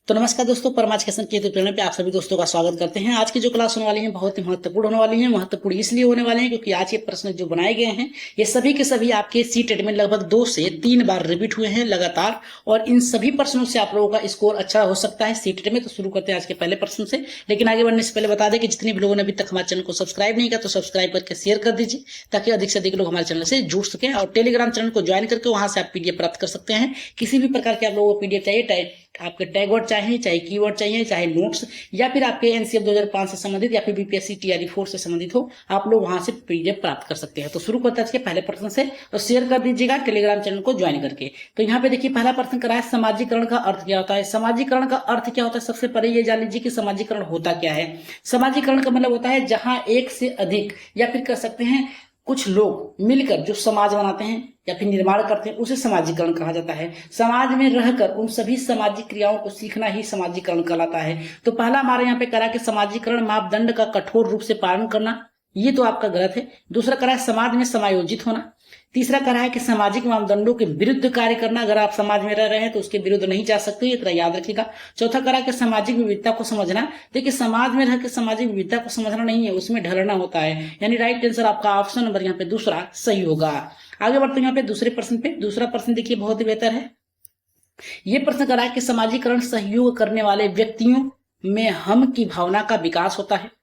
तो नमस्कार दोस्तों, परमाज कैसन के यूट्यूब चैनल पे आप सभी दोस्तों का स्वागत करते हैं। आज की जो क्लास होने वाली है बहुत ही महत्वपूर्ण होने वाली है। महत्वपूर्ण इसलिए होने वाले हैं क्योंकि आज के प्रश्न जो बनाए गए हैं ये सभी के सभी आपके सीटेट में लगभग 2 से 3 बार रिपीट हुए हैं लगातार, और इन सभी प्रश्नों से आप लोगों का स्कोर अच्छा हो सकता है सीटेट में। तो शुरू करते हैं आज के पहले प्रश्न से। लेकिन आगे बढ़ने से पहले बता दें कि जितने भी लोगों ने अभी तक हमारे चैनल को सब्सक्राइब नहीं किया तो सब्सक्राइब करके शेयर कर दीजिए ताकि अधिक से अधिक लोग हमारे चैनल से जुड़ सकें, और टेलीग्राम चैनल को ज्वाइन करके वहां से आप पीडीएफ प्राप्त कर सकते हैं। किसी भी प्रकार के आप लोगों को पीडीएफ चाहिए, आपके टैग वर्ड चाहिए, चाहे कीवर्ड चाहिए, चाहे नोट्स, या फिर आपके एनसीएफ 2005 से संबंधित या फिर बीपीएससी टीआरई 4 से संबंधित हो, आप लोग वहां से पीडीएफ प्राप्त कर सकते हैं। तो शुरू करते हैं आज के पहले प्रश्न से, और शेयर कर दीजिएगा टेलीग्राम चैनल को ज्वाइन करके। तो यहाँ पे देखिए पहला प्रश्न करा है, समाजीकरण का अर्थ क्या होता है। समाजीकरण का अर्थ क्या होता है, सबसे पहले ये जान लीजिए कि समाजीकरण होता क्या है। समाजीकरण का मतलब होता है जहां एक से अधिक या फिर कह सकते हैं कुछ लोग मिलकर जो समाज बनाते हैं या फिर निर्माण करते हैं उसे समाजीकरण कहा जाता है। समाज में रहकर उन सभी सामाजिक क्रियाओं को सीखना ही समाजीकरण कहलाता है। तो पहला हमारे यहाँ पे करा कि समाजीकरण मापदंड का कठोर रूप से पालन करना, ये तो आपका गलत है। दूसरा करा है समाज में समायोजित होना। तीसरा करा है कि सामाजिक मापदंडों के विरुद्ध कार्य करना, अगर आप समाज में रह रहे हैं तो उसके विरुद्ध नहीं जा सकते, ये तरह याद रखिएगा। चौथा करा कि सामाजिक विविधता को समझना। देखिए समाज में रह के सामाजिक विविधता को समझना नहीं है, उसमें ढलना होता है। यानी राइट आंसर आपका ऑप्शन नंबर यहाँ पे दूसरा सही होगा। आगे बढ़ते हैं यहाँ पे दूसरे प्रश्न पे। दूसरा प्रश्न देखिए बहुत ही बेहतर है। ये प्रश्न करा है कि समाजीकरण सहयोग करने वाले व्यक्तियों में हम की भावना का विकास होता है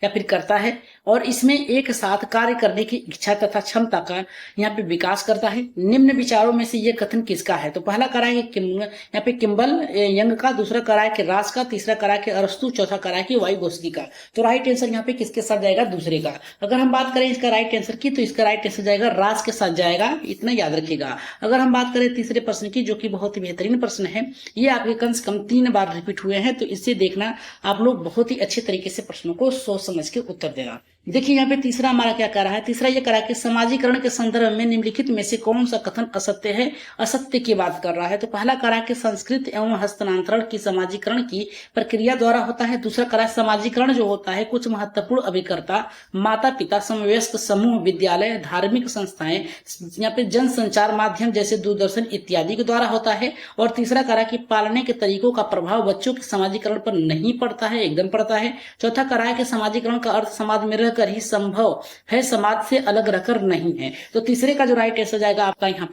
या फिर करता है, और इसमें एक साथ कार्य करने की इच्छा तथा क्षमता का यहाँ पे विकास करता है। निम्न विचारों में से ये कथन किसका है। तो पहला करा है कि यहाँ पे किम्बल यंग का, दूसरा करा है कि रास का, तीसरा करा है कि अरस्तु, चौथा करा है कि वाइगोस्की का। तो राइट आंसर यहाँ पे किसके साथ जाएगा, दूसरे का। अगर हम बात करें इसका राइट आंसर की तो इसका राइट आंसर जाएगा रास के साथ जाएगा, इतना याद रखिएगा। अगर हम बात करें तीसरे प्रश्न की, जो कि बहुत ही बेहतरीन प्रश्न है, ये आपके कम से कम 3 बार रिपीट हुए हैं, तो इससे देखना आप लोग बहुत ही अच्छे तरीके से प्रश्नों को सोच समझ के उत्तर देना। देखिए यहाँ पे तीसरा हमारा क्या कह रहा है। तीसरा ये करा कि समाजीकरण के संदर्भ में निम्नलिखित में से कौन सा कथन असत्य है, असत्य की बात कर रहा है। तो पहला करा कि संस्कृत एवं हस्तांतरण की समाजीकरण की प्रक्रिया द्वारा होता है। दूसरा करा समाजीकरण जो होता है कुछ महत्वपूर्ण अभिकर्ता, माता पिता, समवयस्क समूह, विद्यालय, धार्मिक संस्थाएं, यहाँ पे जन संचार माध्यम जैसे दूरदर्शन इत्यादि के द्वारा होता है। और तीसरा करा कि पालने के तरीकों का प्रभाव बच्चों के समाजीकरण पर नहीं पड़ता है, एकदम पड़ता है। चौथा करा है कि समाजीकरण का अर्थ समाज में रहकर ही संभव है, समाज से अलग रहकर नहीं है। तो तीसरे का जो राइट आंसर जाएगा आपका यहाँ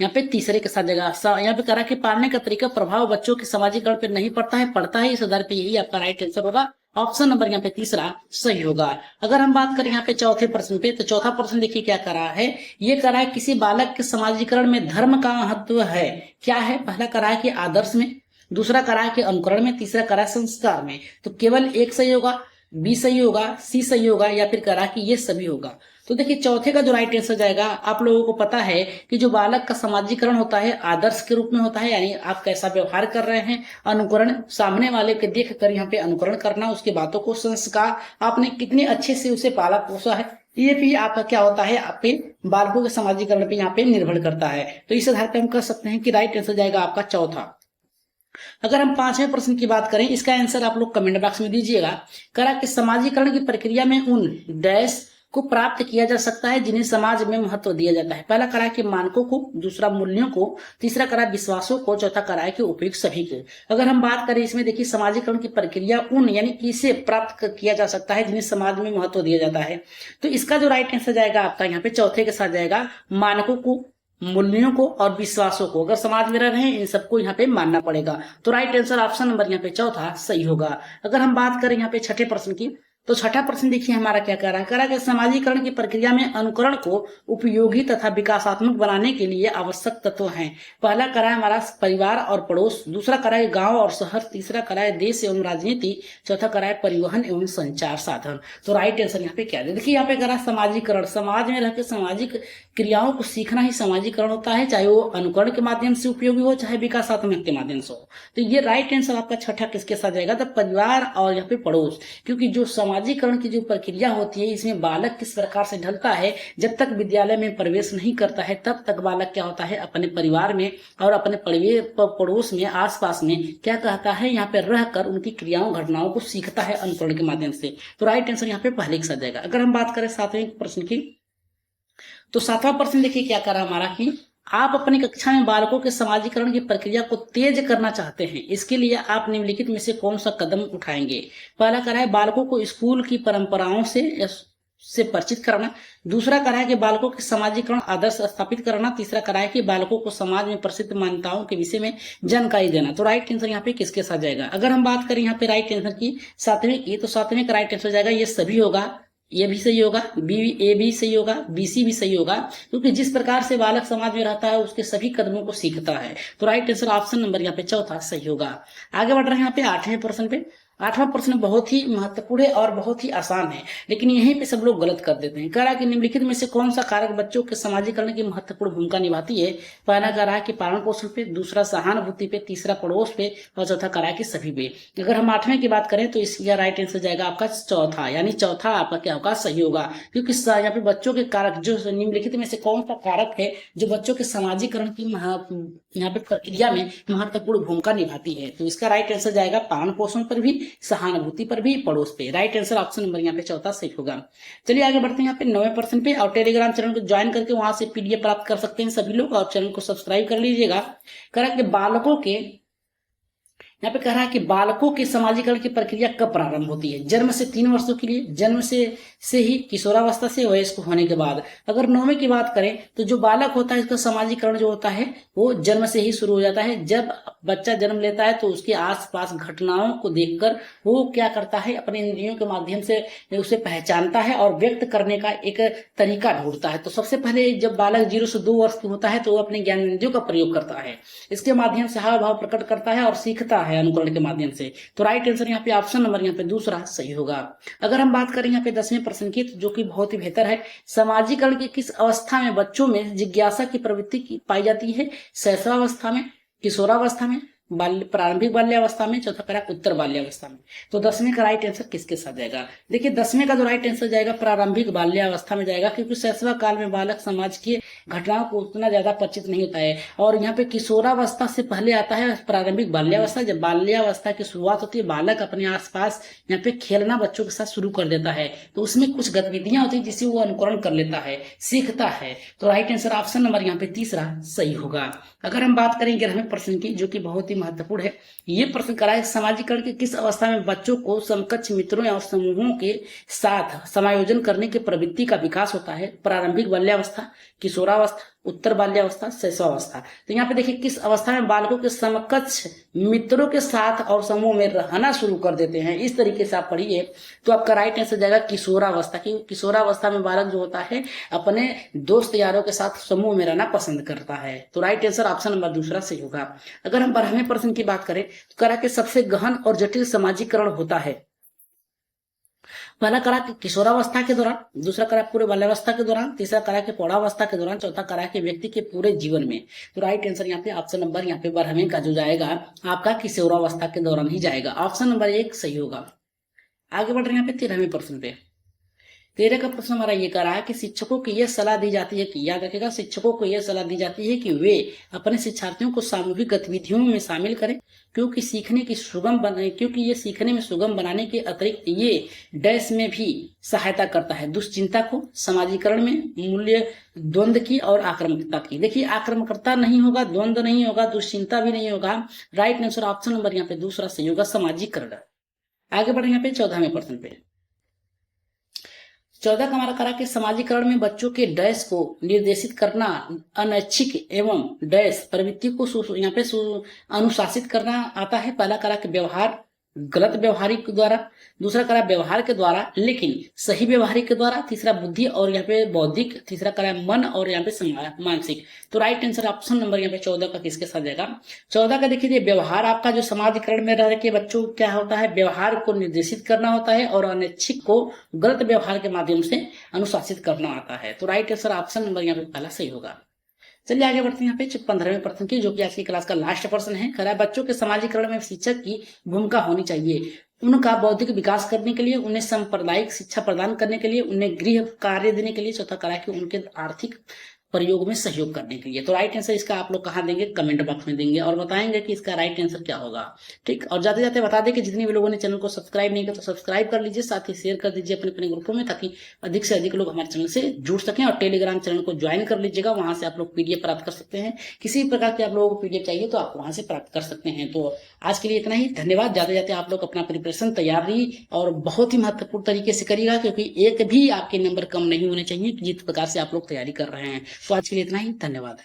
पे तीसरे के साथ जाएगा। यहाँ पे करा कि पालने का तरीका प्रभाव बच्चों के समाजीकरण पे नहीं पड़ता है, पड़ता है, इस आधार पे यही आपका राइट आंसर होगा। ऑप्शन नंबर यहाँ पे तीसरा सही होगा। अगर हम बात करें यहाँ पे चौथे प्रश्न पे, तो चौथा प्रश्न देखिए क्या करा है। ये करा है किसी बालक के समाजीकरण में धर्म का महत्व है, क्या है। पहला करा है कि आदर्श में, दूसरा करा है कि अनुकरण में, तीसरा करा है संस्कार में। तो केवल एक सही होगा, बी सही होगा, सी सही होगा, या फिर करा कि ये सभी होगा। तो देखिए चौथे का जो राइट आंसर जाएगा, आप लोगों को पता है कि जो बालक का समाजीकरण होता है आदर्श के रूप में होता है, यानी आप कैसा व्यवहार कर रहे हैं। अनुकरण, सामने वाले के देख कर यहाँ पे अनुकरण करना, उसकी बातों को। संस्कार, आपने कितने अच्छे से उसे पाला पोसा है, ये भी आपका क्या होता है, आपके बालकों के समाजीकरण पे यहाँ पे निर्भर करता है। तो इस आधार पर हम कह सकते हैं कि राइट आंसर जाएगा आपका चौथा। अगर हम पांचवें प्रश्न की बात करें, इसका आंसर आप लोग कमेंट बॉक्स में दीजिएगा। करा कि समाजीकरण की प्रक्रिया में उन डैश को प्राप्त किया जा सकता है जिन्हें समाज में महत्व दिया जाता है। पहला करा कि मानकों को, दूसरा मूल्यों को, तीसरा करा विश्वासों को, चौथा करा कि उपयुक्त सभी को। अगर हम बात करें इसमें देखिए समाजीकरण की प्रक्रिया उन यानी किसे प्राप्त किया जा सकता है जिन्हें समाज में महत्व दिया जाता है। तो इसका जो राइट आंसर जाएगा आपका यहाँ पे चौथे के साथ जाएगा, मानकों को, मूल्यों को और विश्वासों को। अगर समाज में रह रहे हैं इन सबको यहाँ पे मानना पड़ेगा। तो राइट आंसर ऑप्शन नंबर यहाँ पे चौथा सही होगा। अगर हम बात करें यहाँ पे छठे प्रश्न की, तो छठा प्रश्न देखिए हमारा क्या कह रहा है। कह रहा है कि समाजीकरण की प्रक्रिया में अनुकरण को उपयोगी तथा विकासात्मक बनाने के लिए आवश्यक तत्व हैं। पहला करा है हमारा परिवार और पड़ोस, दूसरा करा है गांव और शहर, तीसरा करा है देश एवं राजनीति, चौथा करा है परिवहन एवं संचार साधन। तो राइट आंसर यहाँ पे क्या है, देखिए यहाँ पे करा समाजीकरण, समाज में रहकर सामाजिक क्रियाओं को सीखना ही समाजीकरण होता है, चाहे वो अनुकरण के माध्यम से उपयोगी हो चाहे विकासात्मक के माध्यम से हो। तो ये राइट आंसर आपका छठा किसके साथ जाएगा, तो परिवार और यहाँ पे पड़ोस। क्योंकि जो समाजीकरण की जो प्रक्रिया होती है इसमें बालक किस प्रकार से ढलता है, जब तक विद्यालय में प्रवेश नहीं करता है तब तक बालक क्या होता है, अपने परिवार में और अपने पड़ोस में, आसपास में क्या कहता है, यहाँ पे रहकर उनकी क्रियाओं घटनाओं को सीखता है अनुकरण के माध्यम से। तो राइट आंसर यहाँ पे पहले के साथ जाएगा। अगर हम बात करें सातवें प्रश्न की, तो सातवां प्रश्न देखिए क्या करा हमारा कि आप अपनी कक्षा में बालकों के समाजीकरण की प्रक्रिया को तेज करना चाहते हैं। इसके लिए आप निम्नलिखित में से कौन सा कदम उठाएंगे? पहला करा है बालकों को स्कूल की परंपराओं से परिचित कराना। दूसरा करा है कि बालकों के समाजीकरण आदर्श स्थापित कराना। तीसरा करा है कि बालकों को समाज में प्रसिद्ध मान्यताओं के विषय में जानकारी देना। तो राइट आंसर यहाँ पे किसके साथ जाएगा? अगर हम बात करें यहाँ पे राइट आंसर की सातवें की, तो सातवें का राइट आंसर जाएगा ये सभी होगा। ये भी सही होगा, ए भी सही होगा, BC भी सही होगा, क्योंकि जिस प्रकार से बालक समाज में रहता है उसके सभी कदमों को सीखता है। तो राइट आंसर ऑप्शन नंबर यहाँ पे चौथा सही होगा। आगे बढ़ रहे हैं यहाँ पे 8वें प्रश्न पे। 8वां प्रश्न बहुत ही महत्वपूर्ण है और बहुत ही आसान है, लेकिन यहीं पे सब लोग गलत कर देते हैं। कह रहा है कि निम्नलिखित में से कौन सा कारक बच्चों के समाजीकरण की महत्वपूर्ण भूमिका निभाती है? पहला कह रहा है कि पालन पोषण पे, दूसरा सहानुभूति पे, तीसरा पड़ोस पे और चौथा कह रहा है कि सभी पे। अगर हम 8वें की बात करें तो इसका राइट आंसर जाएगा आपका चौथा, यानी चौथा आपका क्या होगा? सही होगा, क्योंकि यहाँ पे बच्चों के कारक जो निम्नलिखित में से कौन सा कारक है जो बच्चों के समाजीकरण की यहाँ पे प्रक्रिया में महत्वपूर्ण भूमिका निभाती है? तो इसका राइट आंसर जाएगा पालन पोषण पर भी, सहानुभूति पर भी, पड़ोस पे। राइट आंसर ऑप्शन नंबर यहाँ पे चौथा सही होगा। चलिए आगे बढ़ते हैं यहाँ पे 9वें प्रश्न पे। और टेलीग्राम चैनल को ज्वाइन करके वहां से PDF प्राप्त कर सकते हैं सभी लोग, और चैनल को सब्सक्राइब कर लीजिएगा। कह रहा है कि बालकों के यहाँ पे कह रहा है कि बालकों के समाजीकरण की प्रक्रिया कब प्रारंभ होती है? जन्म से 3 वर्षों के लिए, जन्म से ही, किशोरावस्था से, वयस्क होने के बाद। अगर 9वें की बात करें तो जो बालक होता है इसका समाजीकरण जो होता है वो जन्म से ही शुरू हो जाता है। जब बच्चा जन्म लेता है तो उसके आसपास घटनाओं को देखकर वो क्या करता है, अपने इंद्रियों के माध्यम से उसे पहचानता है और व्यक्त करने का एक तरीका ढूंढता है। तो सबसे पहले जब बालक 0 से 2 वर्ष की होता है तो वो अपने ज्ञान इंद्रियों का प्रयोग करता है, इसके माध्यम से हाव भाव प्रकट करता है और सीखता है अनुकरण के माध्यम से। तो राइट आंसर यहाँ पे ऑप्शन नंबर यहाँ पे दूसरा सही होगा। अगर हम बात करें यहाँ पे 10वें प्रश्न की, जो कि बहुत ही बेहतर है, समाजीकरण की किस अवस्था में बच्चों में जिज्ञासा की प्रवृत्ति पाई जाती है? शैशवावस्था में, किशोरावस्था में, प्रारंभिक बाल्यावस्था में, चौथा करा उत्तर बाल्यावस्था में। तो 10वें का राइट आंसर किसके साथ जाएगा? देखिए 10वें का जो राइट आंसर जाएगा प्रारंभिक बाल्यावस्था में जाएगा, क्योंकि शैशव काल में बालक समाज की घटनाओं को उतना ज्यादा परिचित नहीं होता है। और यहाँ पे किशोरावस्था से पहले आता है प्रारंभिक बाल्यावस्था। जब बाल्यावस्था की शुरुआत होती है, बालक अपने आसपास यहाँ पे खेलना बच्चों के साथ शुरू कर देता है, तो उसमें कुछ गतिविधियां होती है जिसे वो अनुकरण कर लेता है, सीखता है। तो राइट आंसर ऑप्शन नंबर यहाँ पे तीसरा सही होगा। अगर हम बात करें 11वें प्रश्न की, जो कि बहुत ही महत्वपूर्ण है, ये प्रश्न करा है समाजीकरण की किस अवस्था में बच्चों को समकक्ष मित्रों या समूहों के साथ समायोजन करने की प्रवृत्ति का विकास होता है? प्रारंभिक बाल्यावस्था, किशोरावस्था, उत्तर बाल्यावस्था, शैशवावस्था। तो यहाँ पे देखिए किस अवस्था में बालकों के समकक्ष मित्रों के साथ और समूह में रहना शुरू कर देते हैं, इस तरीके से आप पढ़िए तो आपका राइट आंसर जाएगा किशोरावस्था। क्योंकि किशोरावस्था में बालक जो होता है अपने दोस्त यारों के साथ समूह में रहना पसंद करता है। तो राइट आंसर ऑप्शन नंबर दूसरा सही होगा। अगर हम 12वें प्रश्न की बात करें तो करा के सबसे गहन और जटिल समाजीकरण होता है? पहला करा कि किशोरावस्था के दौरान, दूसरा करा पूरे बाल्यावस्था के दौरान, तीसरा करा कि प्रौढ़ावस्था के दौरान, चौथा करा कि व्यक्ति के पूरे जीवन में। तो राइट आंसर यहाँ पे ऑप्शन नंबर यहाँ पे 12वें का जो जाएगा आपका किशोरावस्था के दौरान ही जाएगा। ऑप्शन नंबर 1 सही होगा। आगे बढ़ रहे हैं यहाँ पे 13वें प्रश्न पे। 13 का प्रश्न हमारा ये कह रहा है कि शिक्षकों को यह सलाह दी जाती है कि, याद रखेगा, शिक्षकों को यह सलाह दी जाती है कि वे अपने शिक्षार्थियों को सामूहिक गतिविधियों में शामिल करें, क्योंकि ये सीखने में सुगम बनाने के अतिरिक्त ये डैश में भी सहायता करता है, दुश्चिंता को, समाजीकरण में, मूल्य द्वंद्व की और आक्रामकता की। देखिए आक्रामकता नहीं होगा, द्वंद्व नहीं होगा, दुश्चिंता भी नहीं होगा। राइट आंसर ऑप्शन नंबर यहाँ पे दूसरा सही होगा, समाजीकरण। आगे बढ़े यहाँ पे 14वें प्रश्न पे। 14 का हमारा करा कि समाजीकरण में बच्चों के डैश को निर्देशित करना, अनैच्छिक एवं डैश प्रवृत्ति को यहाँ पे अनुशासित करना आता है। पहला करा कि व्यवहार, गलत व्यवहारिक के द्वारा, दूसरा करा व्यवहार के द्वारा लेकिन सही व्यवहारिक के द्वारा, तीसरा बुद्धि और यहाँ पे बौद्धिक, तीसरा करा मन और यहाँ पे मानसिक। तो राइट आंसर ऑप्शन नंबर यहाँ पे 14 का किसके साथ जाएगा? 14 का देखिए व्यवहार आपका जो समाजीकरण में रह के बच्चों को क्या होता है, व्यवहार को निर्देशित करना होता है और अनैच्छिक को गलत व्यवहार के माध्यम से अनुशासित करना आता है। तो राइट आंसर ऑप्शन नंबर यहाँ पे पहला सही होगा। चलिए आगे बढ़ते हैं यहाँ पे 15वें प्रश्न की, जो कि आज की क्लास का लास्ट प्रश्न है। खरा बच्चों के समाजीकरण में शिक्षक की भूमिका होनी चाहिए उनका बौद्धिक विकास करने के लिए, उन्हें सांप्रदायिक शिक्षा प्रदान करने के लिए, उन्हें गृह कार्य देने के लिए, चौथा करा कि उनके आर्थिक प्रयोग में सहयोग करने के लिए। तो राइट आंसर इसका आप लोग कहाँ देंगे, कमेंट बॉक्स में देंगे और बताएंगे कि इसका राइट आंसर क्या होगा। ठीक, और जाते जाते बता दें कि जितने भी लोगों ने चैनल को सब्सक्राइब नहीं किया तो सब्सक्राइब कर लीजिए, साथ ही शेयर कर दीजिए अपने अपने ग्रुपों में, ताकि अधिक से अधिक लोग हमारे चैनल से जुड़ सकें। और टेलीग्राम चैनल को ज्वाइन कर लीजिएगा, वहां से आप लोग पीडीएफ प्राप्त कर सकते हैं। किसी भी प्रकार की आप लोगों को पीडीएफ चाहिए तो आप वहां से प्राप्त कर सकते हैं। तो आज के लिए इतना ही, धन्यवाद। जाते जाते आप लोग अपना प्रिपरेशन तैयारी और बहुत ही महत्वपूर्ण तरीके से करिएगा, क्योंकि एक भी आपके नंबर कम नहीं होने चाहिए जिस प्रकार से आप लोग तैयारी कर रहे हैं। तो आज के लिए इतना ही, धन्यवाद।